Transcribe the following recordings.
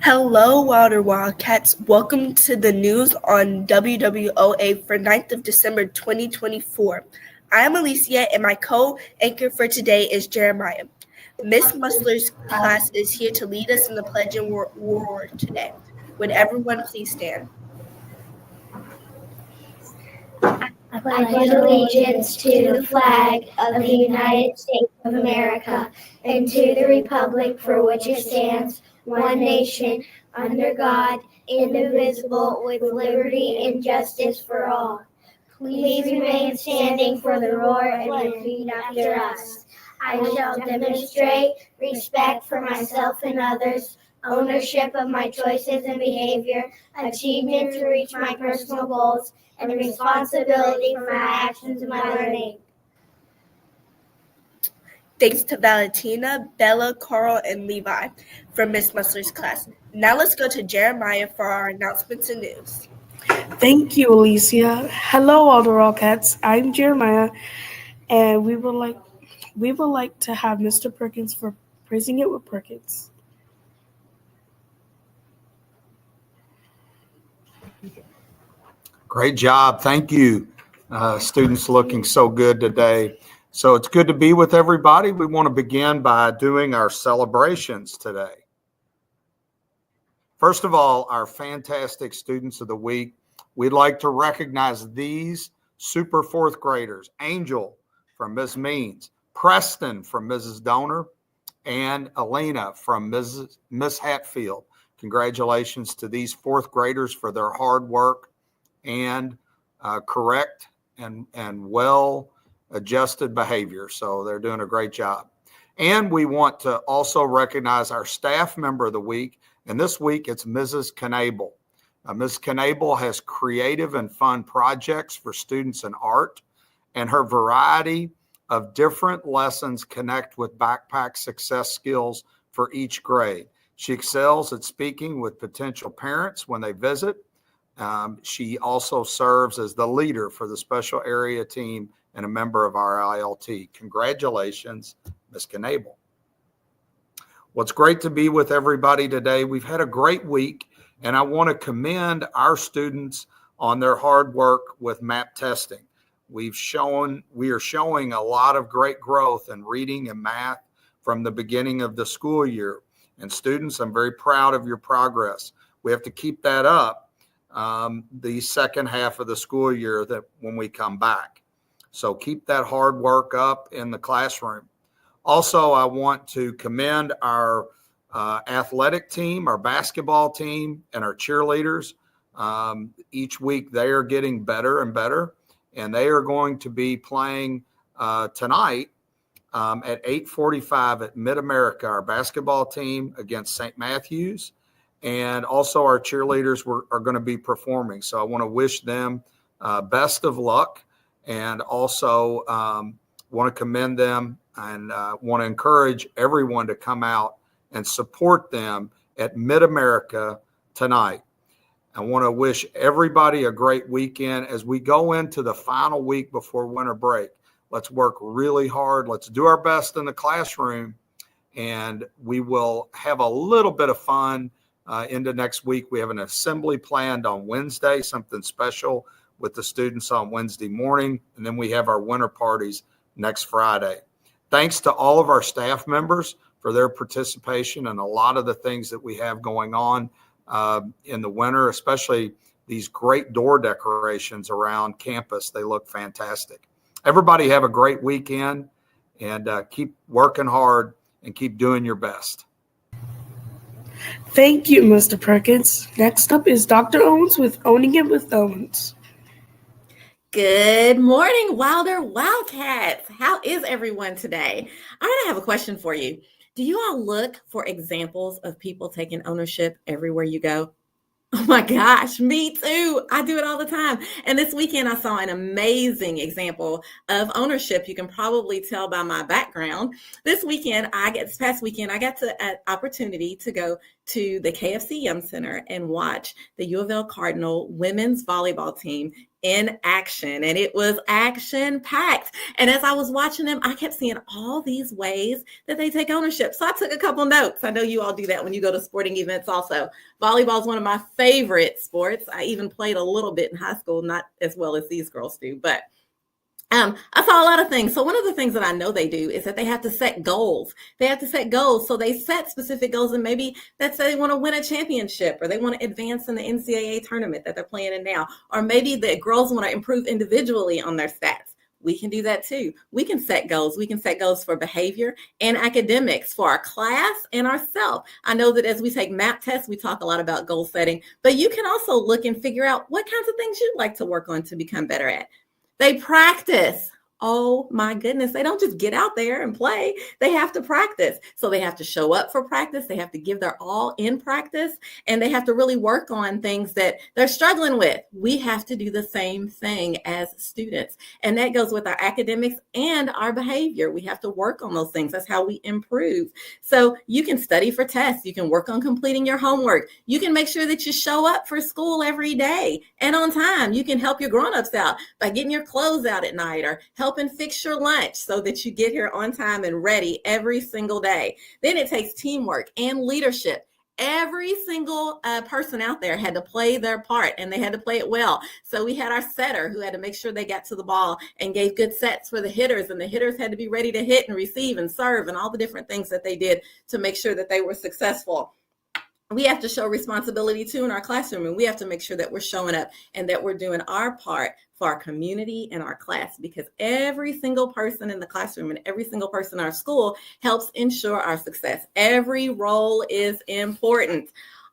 Hello, Wilder Wildcats. Welcome to the news on WWOA for 9th of December 2024. I am Alicia, and my co-anchor for today is Jeremiah. Miss Musler's class is here to lead us in the Pledge and War today. Would everyone please stand? I pledge allegiance to the flag of the United States of America and to the republic for which it stands, one nation, under God, indivisible, with liberty and justice for all. Please remain standing for the roar and repeat after us. I shall demonstrate respect for myself and others, ownership of my choices and behavior, achievement to reach my personal goals, and responsibility for my actions and my learning. Thanks to Valentina, Bella, Carl, and Levi from Miss Musler's class. Now let's go to Jeremiah for our announcements and news. Thank you, Alicia. Hello, all the Wildcats. I'm Jeremiah, and we would like to have Mr. Perkins for Praising It with Perkins. Great job. Thank you. Students looking so good today. So it's good to be with everybody. We want to begin by doing our celebrations today. First of all, our fantastic students of the week. We'd like to recognize these super fourth graders: Angel from Ms. Means, Preston from Mrs. Donor, and Elena from Miss Hatfield. Congratulations to these fourth graders for their hard work and correct and well adjusted behavior. So they're doing a great job. And we want to also recognize our staff member of the week. And this week it's Mrs. Knable. Ms. Knable has creative and fun projects for students in art, and her variety of different lessons connect with backpack success skills for each grade. She excels at speaking with potential parents when they visit. She also serves as the leader for the special area team and a member of our ILT. Congratulations, Ms. Knable. Well, it's great to be with everybody today. We've had a great week, and I want to commend our students on their hard work with MAP testing. We are showing a lot of great growth in reading and math from the beginning of the school year. And students, I'm very proud of your progress. We have to keep that up the second half of the school year that when we come back. So keep that hard work up in the classroom. Also, I want to commend our athletic team, our basketball team, and our cheerleaders. Each week they are getting better and better, and they are going to be playing tonight at 8:45 at Mid-America, our basketball team against St. Matthews. And also our cheerleaders are going to be performing. So I want to wish them best of luck, and also want to commend them and want to encourage everyone to come out and support them at Mid-America tonight. I want to wish everybody a great weekend as we go into the final week before winter break. Let's work really hard. Let's do our best in the classroom, and we will have a little bit of fun into next week. We have an assembly planned on Wednesday, something special with the students on Wednesday morning, and then we have our winter parties next Friday. Thanks to all of our staff members for their participation and a lot of the things that we have going on in the winter, especially these great door decorations around campus. They look fantastic. Everybody have a great weekend, and keep working hard and keep doing your best. Thank you, Mr. Perkins. Next up is Dr. Owens with Owning It with Owens. Good morning, Wilder Wildcats. How is everyone today? I have a question for you. Do you all look for examples of people taking ownership everywhere you go? Oh my gosh, me too. I do it all the time. And this weekend I saw an amazing example of ownership. You can probably tell by my background. This past weekend, I got an opportunity to go to the KFC Yum Center and watch the U of L Cardinal women's volleyball team in action, and it was action packed. And as I was watching them, I kept seeing all these ways that they take ownership. So I took a couple notes. I know you all do that when you go to sporting events also. Volleyball is one of my favorite sports. I even played a little bit in high school, not as well as these girls do, but I saw a lot of things. So one of the things that I know they do is that they have to set goals. They have to set goals. So they set specific goals, and maybe let's say they want to win a championship, or they want to advance in the NCAA tournament that they're playing in now, or maybe the girls want to improve individually on their stats. We can do that too. We can set goals. We can set goals for behavior and academics, for our class and ourselves. I know that as we take MAP tests, we talk a lot about goal setting, but you can also look and figure out what kinds of things you'd like to work on to become better at. They practice. Oh my goodness. They don't just get out there and play. They have to practice. So they have to show up for practice. They have to give their all in practice, and they have to really work on things that they're struggling with. We have to do the same thing as students. And that goes with our academics and our behavior. We have to work on those things. That's how we improve. So you can study for tests. You can work on completing your homework. You can make sure that you show up for school every day and on time. You can help your grown-ups out by getting your clothes out at night, or helping fix your lunch so that you get here on time and ready every single day. Then it takes teamwork and leadership. Every single person out there had to play their part, and they had to play it well. So we had our setter who had to make sure they got to the ball and gave good sets for the hitters, and the hitters had to be ready to hit and receive and serve and all the different things that they did to make sure that they were successful. We have to show responsibility too in our classroom, and we have to make sure that we're showing up and that we're doing our part for our community and our class, because every single person in the classroom and every single person in our school helps ensure our success. Every role is important.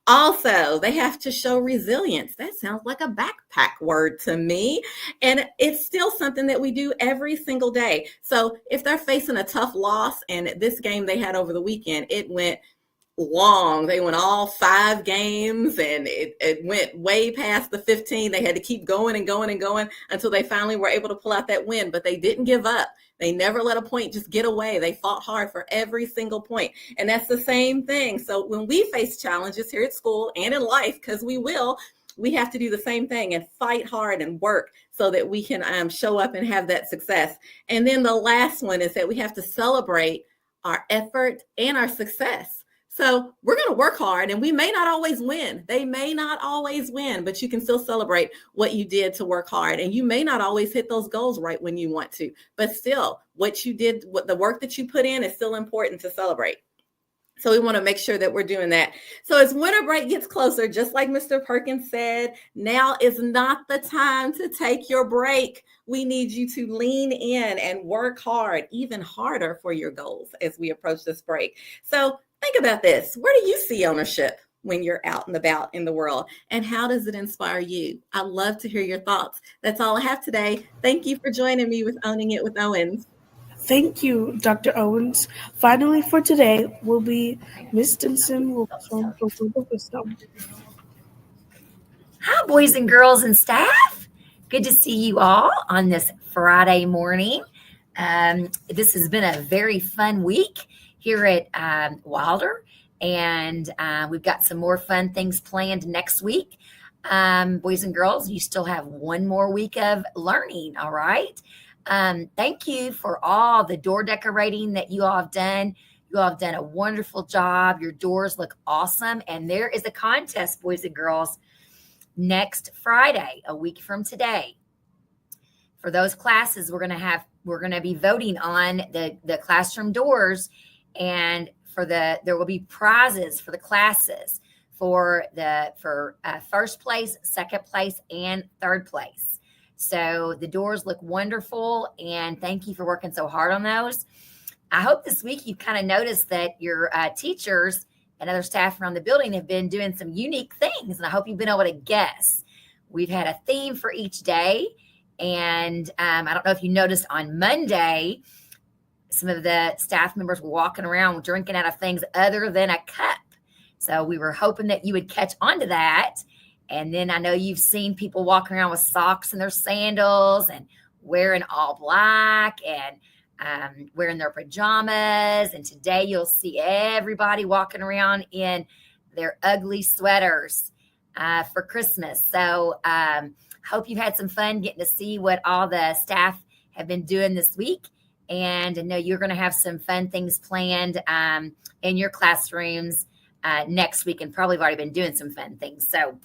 Also, they have to show resilience. That sounds like a backpack word to me. And it's still something that we do every single day. So if they're facing a tough loss, and this game they had over the weekend, it went long. They went all 5 games, and it went way past the 15. They had to keep going and going and going until they finally were able to pull out that win. But they didn't give up. They never let a point just get away. They fought hard for every single point. And that's the same thing. So when we face challenges here at school and in life, because we have to do the same thing and fight hard and work so that we can show up and have that success. And then the last one is that we have to celebrate our effort and our success. So we're going to work hard, and we may not always win. They may not always win, but you can still celebrate what you did to work hard. And you may not always hit those goals right when you want to, but still what you did, what the work that you put in is still important to celebrate. So we want to make sure that we're doing that. So as winter break gets closer, just like Mr. Perkins said, now is not the time to take your break. We need you to lean in and work hard, even harder for your goals as we approach this break. So think about this. Where do you see ownership when you're out and about in the world? And how does it inspire you? I'd love to hear your thoughts. That's all I have today. Thank you for joining me with Owning It with Owens. Thank you, Dr. Owens. Finally, for today, will be Miss Stinson will perform for Word of Wisdom. Hi, boys and girls and staff. Good to see you all on this Friday morning. This has been a very fun week here at Wilder, and we've got some more fun things planned next week. Boys and girls, you still have one more week of learning, all right? Thank you for all the door decorating that you all have done. You all have done a wonderful job. Your doors look awesome, and there is a contest, boys and girls, next Friday, a week from today. For those classes, we're going to be voting on the classroom doors, and there will be prizes for the classes for first place, second place, and third place. So the doors look wonderful, and thank you for working so hard on those. I hope this week you've kind of noticed that your teachers and other staff around the building have been doing some unique things, and I hope you've been able to guess. We've had a theme for each day, and I don't know if you noticed on Monday, some of the staff members were walking around drinking out of things other than a cup. So we were hoping that you would catch on to that. And then I know you've seen people walking around with socks and their sandals and wearing all black and wearing their pajamas. And today you'll see everybody walking around in their ugly sweaters for Christmas. So Hope you've had some fun getting to see what all the staff have been doing this week. And I know you're going to have some fun things planned in your classrooms next week, and probably have already been doing some fun things. So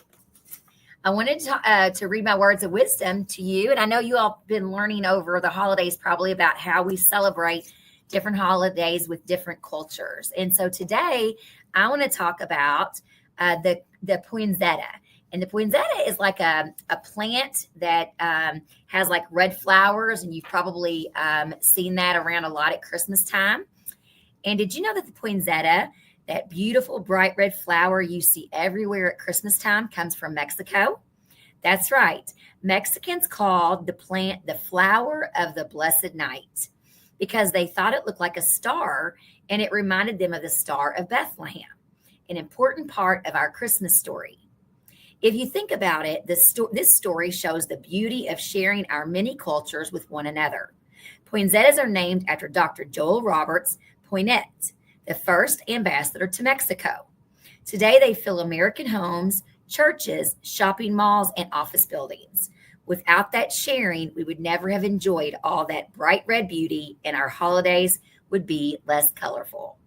I wanted to read my words of wisdom to you. And I know you all been learning over the holidays probably about how we celebrate different holidays with different cultures. And so today I want to talk about the poinsettia. And the poinsettia is like a plant that has like red flowers, and you've probably seen that around a lot at Christmas time. And did you know that the poinsettia, that beautiful bright red flower you see everywhere at Christmas time, comes from Mexico? That's right. Mexicans called the plant the flower of the blessed night because they thought it looked like a star, and it reminded them of the Star of Bethlehem, an important part of our Christmas story. If you think about it, this story shows the beauty of sharing our many cultures with one another. Poinsettias are named after Dr. Joel Roberts Poinet, the first ambassador to Mexico. Today, they fill American homes, churches, shopping malls, and office buildings. Without that sharing, we would never have enjoyed all that bright red beauty, and our holidays would be less colorful.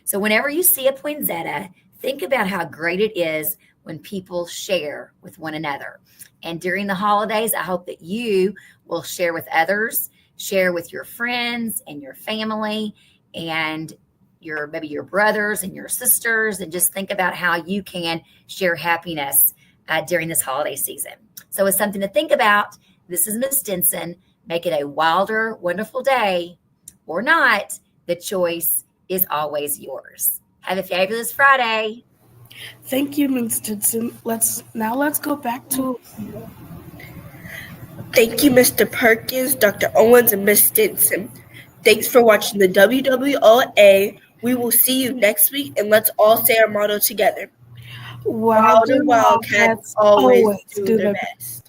So whenever you see a poinsettia, think about how great it is when people share with one another. And during the holidays, I hope that you will share with others, share with your friends and your family and maybe your brothers and your sisters, and just think about how you can share happiness during this holiday season. So it's something to think about. This is Miss Stinson. Make it a wilder, wonderful day or not. The choice is always yours. Have a fabulous Friday. Thank you, Ms. Stinson. Let's go back to. Thank you, Mr. Perkins, Dr. Owens, and Ms. Stinson. Thanks for watching the WWOA. We will see you next week, and let's all say our motto together. Wilder Wildcats always do their best.